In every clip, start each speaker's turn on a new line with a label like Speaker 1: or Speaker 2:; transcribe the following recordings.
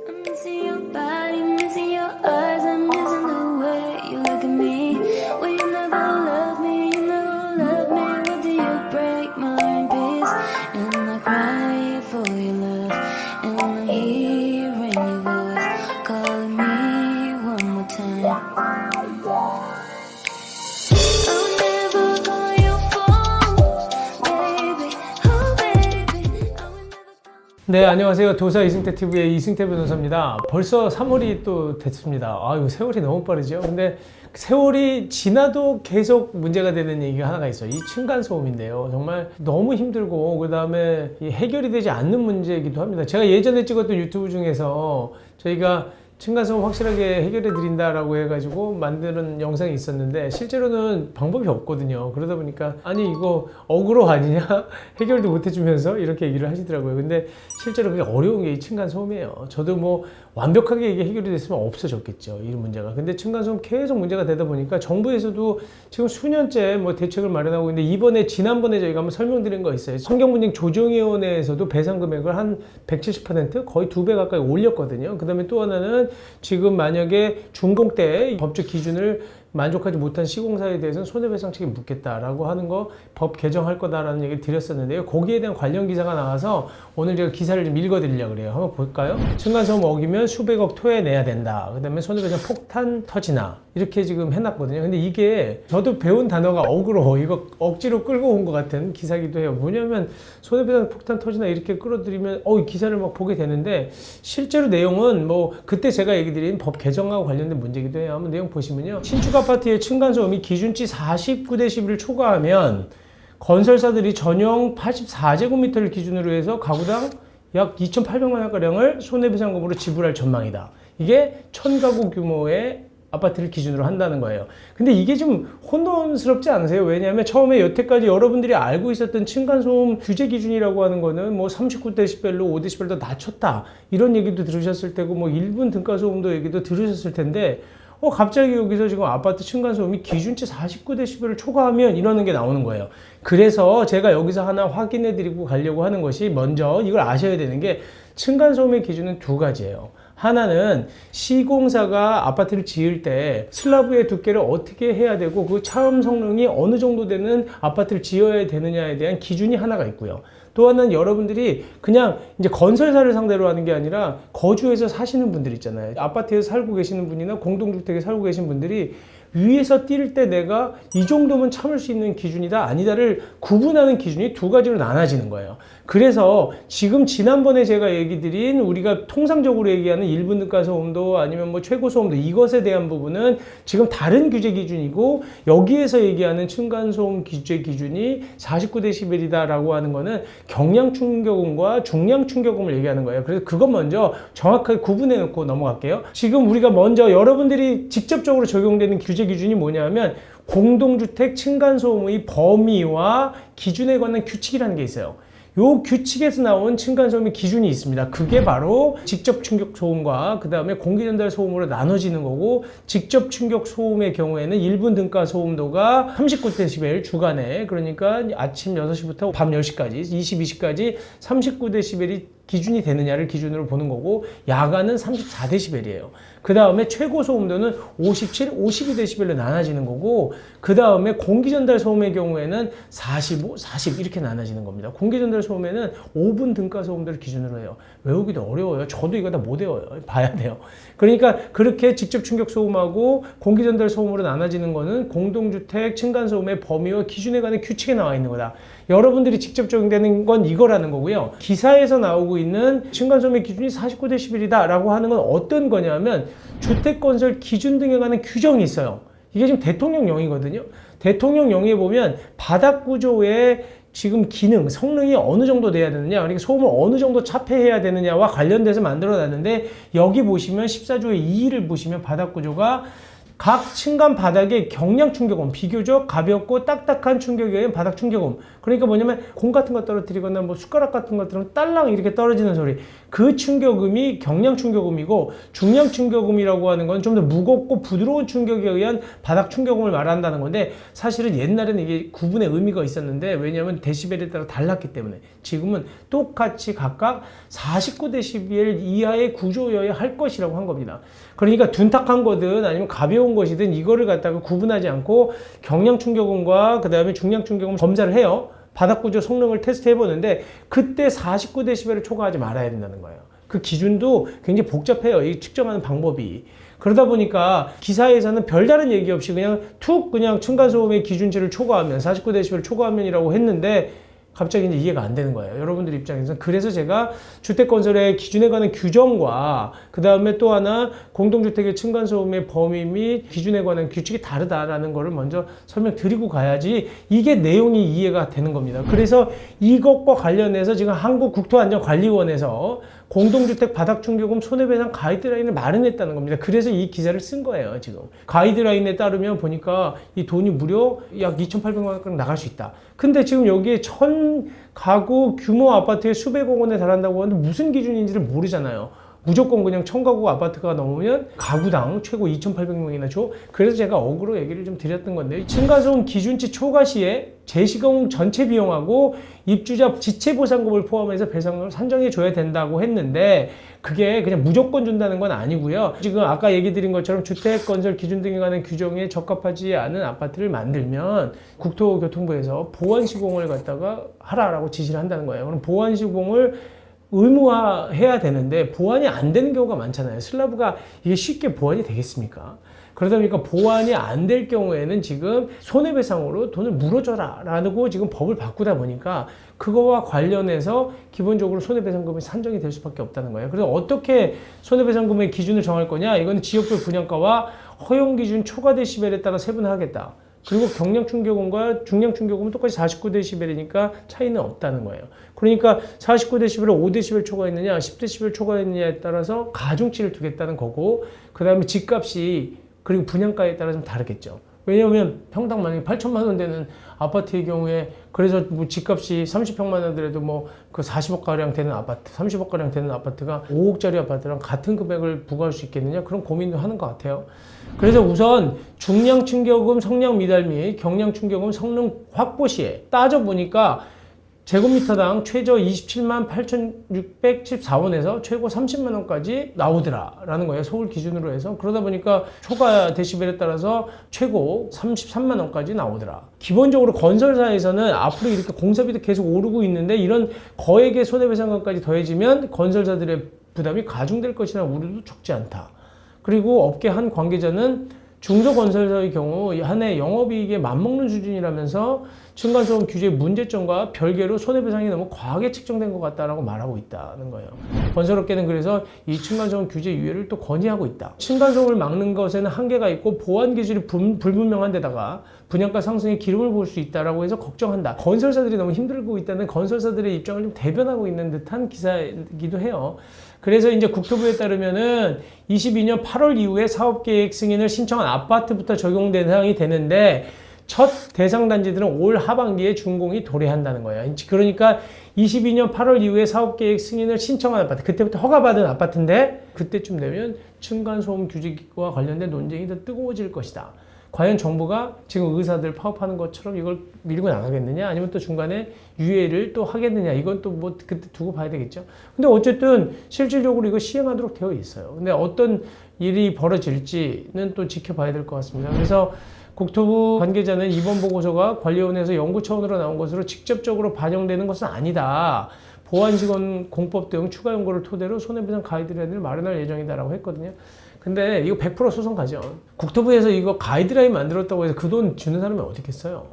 Speaker 1: I'm missing your body, missing your eyes, I'm missing the way you look at me. Well, you never love me, you never love me. What do you break my in peace? And I cry for your love, and I'm hearing your voice calling me one more time. I'll never call your phone, baby, oh baby. I would never.
Speaker 2: 네, 안녕하세요. 도사 이승태 TV의 이승태 변호사입니다. 벌써 3월이 또 됐습니다. 아유, 세월이 너무 빠르죠. 근데 세월이 지나도 계속 문제가 되는 얘기가 하나가 있어요. 이 층간소음인데요. 정말 너무 힘들고 그다음에 해결이 되지 않는 문제이기도 합니다. 제가 예전에 찍었던 유튜브 중에서 저희가 층간소음 확실하게 해결해 드린다라고 해가지고 만드는 영상이 있었는데 실제로는 방법이 없거든요. 그러다 보니까 아니 이거 어그로 아니냐? 해결도 못 해주면서 이렇게 얘기를 하시더라고요. 근데 실제로 그게 어려운 게 이 층간소음이에요. 저도 뭐 완벽하게 이게 해결이 됐으면 없어졌겠죠, 이 문제가. 근데 층간소음 계속 문제가 되다 보니까 정부에서도 지금 수년째 뭐 대책을 마련하고 있는데 지난번에 저희가 한번 설명드린 거 있어요. 환경분쟁 조정위원회에서도 배상 금액을 한 170% 거의 2배 가까이 올렸거든요. 그 다음에 또 하나는 지금 만약에 준공 때 법적 기준을 만족하지 못한 시공사에 대해서는 손해배상 책임 묻겠다라고 하는 거 법 개정할 거다라는 얘기를 드렸었는데요. 거기에 대한 관련 기사가 나와서 오늘 제가 기사를 좀 읽어드리려고 그래요. 한번 볼까요? 층간소음 어기면 수백억 토해내야 된다. 그 다음에 손해배상 폭탄 터지나 이렇게 지금 해놨거든요. 근데 이게 저도 배운 단어가 어그로 이거 억지로 끌고 온 것 같은 기사기도 해요. 뭐냐면 손해배상 폭탄 터지나 이렇게 끌어들이면 이 기사를 막 보게 되는데 실제로 내용은 뭐 그때 제가 얘기 드린 법 개정하고 관련된 문제기도 해요. 한번 내용 보시면요. 신축 아파트의 층간소음이 기준치 49dB를 초과하면 건설사들이 전용 84제곱미터를 기준으로 해서 가구당 약 2,800만 원가량을 손해배상금으로 지불할 전망이다. 이게 1000가구 규모의 아파트를 기준으로 한다는 거예요. 근데 이게 좀 혼돈스럽지 않으세요? 왜냐하면 처음에 여태까지 여러분들이 알고 있었던 층간소음 규제 기준이라고 하는 거는 뭐 39dB로 5dB 더 낮췄다. 이런 얘기도 들으셨을 테고 뭐 1분 등가소음도 얘기도 들으셨을 텐데 갑자기 여기서 지금 아파트 층간소음이 기준치 49dB를 초과하면 이러는 게 나오는 거예요. 그래서 제가 여기서 하나 확인해 드리고 가려고 하는 것이 먼저 이걸 아셔야 되는 게 층간소음의 기준은 두 가지예요. 하나는 시공사가 아파트를 지을 때 슬라브의 두께를 어떻게 해야 되고 그 차음 성능이 어느 정도 되는 아파트를 지어야 되느냐에 대한 기준이 하나가 있고요. 또 하나는 여러분들이 그냥 이제 건설사를 상대로 하는 게 아니라 거주해서 사시는 분들 있잖아요. 아파트에서 살고 계시는 분이나 공동주택에 살고 계신 분들이 위에서 뛸 때 내가 이 정도면 참을 수 있는 기준이다 아니다를 구분하는 기준이 두 가지로 나눠지는 거예요. 그래서 지금 지난번에 제가 얘기 드린 우리가 통상적으로 얘기하는 1분 등가소음도 아니면 뭐 최고소음도 이것에 대한 부분은 지금 다른 규제 기준이고 여기에서 얘기하는 층간소음 규제 기준이 49dB이다 라고 하는 거는 경량 충격음과 중량 충격음을 얘기하는 거예요. 그래서 그것 먼저 정확하게 구분해 놓고 넘어갈게요. 지금 우리가 먼저 여러분들이 직접적으로 적용되는 규제 기준이 뭐냐면 공동주택 층간소음의 범위와 기준에 관한 규칙이라는 게 있어요. 요 규칙에서 나온 층간소음의 기준이 있습니다. 그게 바로 직접 충격 소음과 그 다음에 공기 전달 소음으로 나눠지는 거고 직접 충격 소음의 경우에는 1분 등가 소음도가 39dB 주간에 그러니까 아침 6시부터 밤 10시까지 22시까지 39dB이 기준이 되느냐를 기준으로 보는 거고 야간은 34dB이에요. 그 다음에 최고 소음도는 57, 52dB로 나눠지는 거고 그 다음에 공기 전달 소음의 경우에는 45, 40 이렇게 나눠지는 겁니다. 공기 전달 소음에는 5분 등가 소음도를 기준으로 해요. 외우기도 어려워요. 저도 이거 다 못 외워요. 봐야 돼요. 그러니까 그렇게 직접 충격 소음하고 공기 전달 소음으로 나눠지는 거는 공동주택 층간소음의 범위와 기준에 관한 규칙에 나와 있는 거다. 여러분들이 직접 적용되는 건 이거라는 거고요. 기사에서 나오고 있는 층간소음의 기준이 49dB이다 라고 하는 건 어떤 거냐면 주택건설 기준 등에 관한 규정이 있어요. 이게 지금 대통령령이거든요. 대통령령에 보면 바닥구조의 지금 기능, 성능이 어느 정도 돼야 되느냐, 그러니까 소음을 어느 정도 차폐해야 되느냐와 관련돼서 만들어 놨는데 여기 보시면 14조의 2를 보시면 바닥구조가 각 층간 바닥에 경량 충격음, 비교적 가볍고 딱딱한 충격에 의한 바닥 충격음. 그러니까 뭐냐면 공 같은 거 떨어뜨리거나 뭐 숟가락 같은 것들은 딸랑 이렇게 떨어지는 소리. 그 충격음이 경량 충격음이고, 중량 충격음이라고 하는 건 좀 더 무겁고 부드러운 충격에 의한 바닥 충격음을 말한다는 건데, 사실은 옛날에는 이게 구분의 의미가 있었는데, 왜냐하면 데시벨에 따라 달랐기 때문에. 지금은 똑같이 각각 49데시벨 이하의 구조여야 할 것이라고 한 겁니다. 그러니까 둔탁한 거든 아니면 가벼운 것이든 이거를 갖다가 구분하지 않고 경량 충격음과 그 다음에 중량 충격음 검사를 해요. 바닥 구조 성능을 테스트 해보는데, 그때 49데시벨을 초과하지 말아야 된다는 거예요. 그 기준도 굉장히 복잡해요. 이 측정하는 방법이. 그러다 보니까 기사에서는 별다른 얘기 없이 그냥 그냥 층간소음의 기준치를 초과하면 49데시벨을 초과하면이라고 했는데, 갑자기 이제 이해가 안 되는 거예요. 여러분들 입장에서는. 그래서 제가 주택건설의 기준에 관한 규정과 그 다음에 또 하나 공동주택의 층간소음의 범위 및 기준에 관한 규칙이 다르다라는 거를 먼저 설명드리고 가야지 이게 내용이 이해가 되는 겁니다. 그래서 이것과 관련해서 지금 한국국토안전관리원에서 공동주택 바닥 충격음 손해배상 가이드라인을 마련했다는 겁니다. 그래서 이 기사를 쓴 거예요, 지금. 가이드라인에 따르면 보니까 이 돈이 무려 약 2,800만 원가량 나갈 수 있다. 근데 지금 여기에 1000가구 규모 아파트의 수백억 원에 달한다고 하는데 무슨 기준인지를 모르잖아요. 무조건 그냥 1000가구 아파트가 넘으면 가구당 최고 2,800명이나 줘. 그래서 제가 어그로 얘기를 좀 드렸던 건데요. 층간소음 기준치 초과 시에 재시공 전체 비용하고 입주자 지체보상금을 포함해서 배상을 산정해 줘야 된다고 했는데, 그게 그냥 무조건 준다는 건 아니고요. 지금 아까 얘기 드린 것처럼 주택건설 기준 등에 관한 규정에 적합하지 않은 아파트를 만들면 국토교통부에서 보완시공을 갖다가 하라라고 지시를 한다는 거예요. 그럼 보완시공을 의무화해야 되는데 보완이 안 되는 경우가 많잖아요. 슬라브가 이게 쉽게 보완이 되겠습니까? 그러다 보니까 보완이 안 될 경우에는 지금 손해배상으로 돈을 물어줘라 라고 지금 법을 바꾸다 보니까 그거와 관련해서 기본적으로 손해배상금이 산정이 될 수밖에 없다는 거예요. 그래서 어떻게 손해배상금의 기준을 정할 거냐? 이건 지역별 분양가와 허용기준 초과 데시벨에 따라 세분화하겠다. 그리고 경량 충격음과 중량 충격음은 똑같이 49데시벨이니까 차이는 없다는 거예요. 그러니까 49데시벨을 5데시벨 초과했느냐 10데시벨 초과했느냐에 따라서 가중치를 두겠다는 거고, 그 다음에 집값이 그리고 분양가에 따라 좀 다르겠죠. 왜냐하면 평당 만약에 8천만 원 되는 아파트의 경우에, 그래서 뭐 집값이 30평만 하더라도 뭐 그 40억가량 되는 아파트, 30억가량 되는 아파트가 5억짜리 아파트랑 같은 금액을 부과할 수 있겠느냐, 그런 고민도 하는 것 같아요. 그래서 우선 중량 충격음 성량 미달 및 경량 충격음 성능 확보 시에 따져보니까 제곱미터당 최저 27만 8,614원에서 최고 30만 원까지 나오더라라는 거예요. 서울 기준으로 해서. 그러다 보니까 초과 데시벨에 따라서 최고 33만 원까지 나오더라. 기본적으로 건설사에서는 앞으로 이렇게 공사비도 계속 오르고 있는데, 이런 거액의 손해배상금까지 더해지면 건설사들의 부담이 가중될 것이라는 우려도 적지 않다. 그리고 업계 한 관계자는 중소건설사의 경우 한 해 영업이익에 맞먹는 수준이라면서 층간소음 규제 문제점과 별개로 손해배상이 너무 과하게 책정된 것 같다라고 말하고 있다는 거예요. 건설업계는 그래서 이 층간소음 규제 유예를 또 건의하고 있다. 층간소음을 막는 것에는 한계가 있고 보안 기술이 불분명한 데다가 분양가 상승에 기름을 부을 수 있다라고 해서 걱정한다. 건설사들이 너무 힘들고 있다는 건설사들의 입장을 좀 대변하고 있는 듯한 기사이기도 해요. 그래서 이제 국토부에 따르면은 22년 8월 이후에 사업계획 승인을 신청한 아파트부터 적용 대상이 되는데, 첫 대상 단지들은 올 하반기에 준공이 도래한다는 거예요. 그러니까 22년 8월 이후에 사업계획 승인을 신청한 아파트, 그때부터 허가받은 아파트인데 그때쯤 되면 층간소음 규제와 관련된 논쟁이 더 뜨거워질 것이다. 과연 정부가 지금 의사들 파업하는 것처럼 이걸 밀고 나가겠느냐, 아니면 또 중간에 유예를 또 하겠느냐, 이건 또 뭐 그때 두고 봐야 되겠죠. 근데 어쨌든 실질적으로 이거 시행하도록 되어 있어요. 근데 어떤 일이 벌어질지는 또 지켜봐야 될 것 같습니다. 그래서 국토부 관계자는 이번 보고서가 관리원에서 연구 차원으로 나온 것으로 직접적으로 반영되는 것은 아니다. 보안직원 공법 등 추가 연구를 토대로 손해배상 가이드라인을 마련할 예정이다라고 했거든요. 근데 이거 100% 소송 가죠. 국토부에서 이거 가이드라인 만들었다고 해서 그 돈 주는 사람이 어디 있겠어요.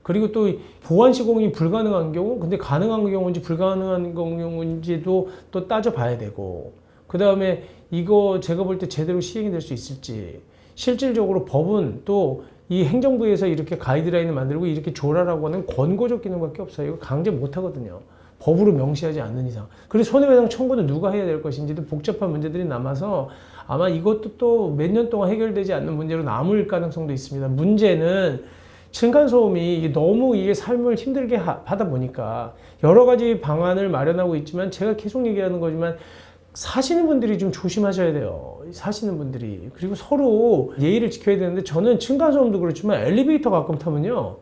Speaker 2: 그리고 또 보완 시공이 불가능한 경우, 근데 가능한 경우인지 불가능한 경우인지도 또 따져봐야 되고, 그 다음에 이거 제가 볼 때 제대로 시행이 될 수 있을지, 실질적으로 법은 또 이 행정부에서 이렇게 가이드라인을 만들고 이렇게 조라라고 하는 권고적 기능밖에 없어요. 이거 강제 못 하거든요. 법으로 명시하지 않는 이상. 그리고 손해배상 청구는 누가 해야 될 것인지도 복잡한 문제들이 남아서 아마 이것도 또 몇 년 동안 해결되지 않는 문제로 남을 가능성도 있습니다. 문제는 층간소음이 너무 이게 삶을 힘들게 하다 보니까 여러 가지 방안을 마련하고 있지만 제가 계속 얘기하는 거지만 사시는 분들이 좀 조심하셔야 돼요. 사시는 분들이. 그리고 서로 예의를 지켜야 되는데 저는 층간소음도 그렇지만 엘리베이터 가끔 타면요.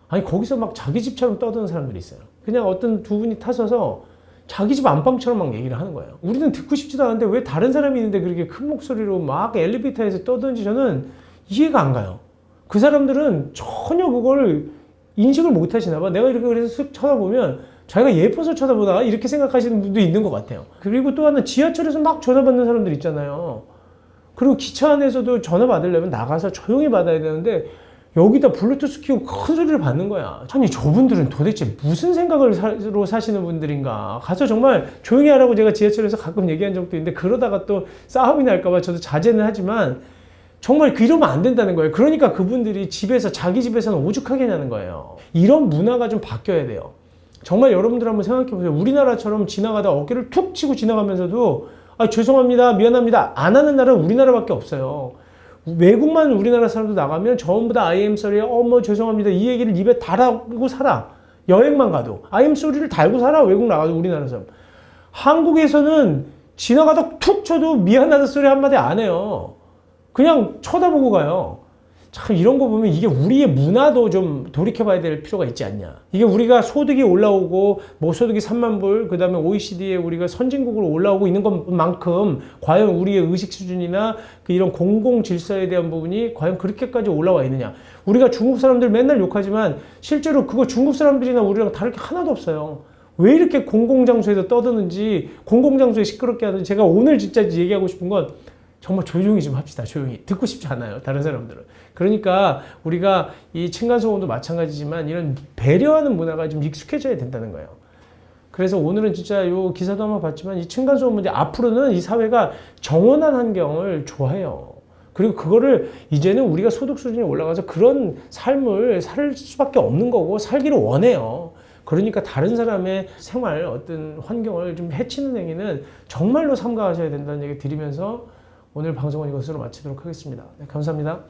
Speaker 2: 아니 거기서 막 자기 집처럼 떠드는 사람들이 있어요. 그냥 어떤 두 분이 타셔서 자기 집 안방처럼 막 얘기를 하는 거예요. 우리는 듣고 싶지도 않은데 왜 다른 사람이 있는데 그렇게 큰 목소리로 막 엘리베이터에서 떠드는지 저는 이해가 안 가요. 그 사람들은 전혀 그걸 인식을 못 하시나 봐. 내가 이렇게 그래서 쓱 쳐다보면 자기가 예뻐서 쳐다보나 이렇게 생각하시는 분도 있는 것 같아요. 그리고 또 하나 지하철에서 막 전화 받는 사람들 있잖아요. 그리고 기차 안에서도 전화 받으려면 나가서 조용히 받아야 되는데 여기다 블루투스 키고 큰 소리를 받는 거야. 아니 저분들은 도대체 무슨 생각으로 사시는 분들인가. 가서 정말 조용히 하라고 제가 지하철에서 가끔 얘기한 적도 있는데 그러다가 또 싸움이 날까 봐 저도 자제는 하지만 정말 이러면 안 된다는 거예요. 그러니까 그분들이 집에서 자기 집에서는 오죽하게 하는 거예요. 이런 문화가 좀 바뀌어야 돼요. 정말 여러분들 한번 생각해 보세요. 우리나라처럼 지나가다 어깨를 툭 치고 지나가면서도 아, 죄송합니다, 미안합니다 안 하는 나라는 우리나라밖에 없어요. 외국만 우리나라 사람도 나가면 전부 다 I am sorry, 어머 죄송합니다 이 얘기를 입에 달고 살아. 여행만 가도 I am sorry를 달고 살아. 외국 나가도 우리나라 사람. 한국에서는 지나가다 툭 쳐도 미안하다 소리 한마디 안 해요. 그냥 쳐다보고 가요. 참 이런 거 보면 이게 우리의 문화도 좀 돌이켜봐야 될 필요가 있지 않냐. 이게 우리가 소득이 올라오고 뭐 소득이 3만 불 그 다음에 OECD에 우리가 선진국으로 올라오고 있는 것만큼 과연 우리의 의식 수준이나 그 이런 공공 질서에 대한 부분이 과연 그렇게까지 올라와 있느냐. 우리가 중국 사람들 맨날 욕하지만 실제로 그거 중국 사람들이나 우리랑 다를 게 하나도 없어요. 왜 이렇게 공공장소에서 떠드는지 공공장소에 시끄럽게 하는지 제가 오늘 진짜 얘기하고 싶은 건 정말 조용히 좀 합시다. 조용히. 듣고 싶지 않아요. 다른 사람들은. 그러니까 우리가 이 층간소음도 마찬가지지만 이런 배려하는 문화가 좀 익숙해져야 된다는 거예요. 그래서 오늘은 진짜 요 기사도 한번 봤지만 이 층간소음 문제 앞으로는 이 사회가 정원한 환경을 좋아해요. 그리고 그거를 이제는 우리가 소득 수준이 올라가서 그런 삶을 살 수밖에 없는 거고 살기를 원해요. 그러니까 다른 사람의 생활 어떤 환경을 좀 해치는 행위는 정말로 삼가하셔야 된다는 얘기 드리면서 오늘 방송은 이것으로 마치도록 하겠습니다. 네, 감사합니다.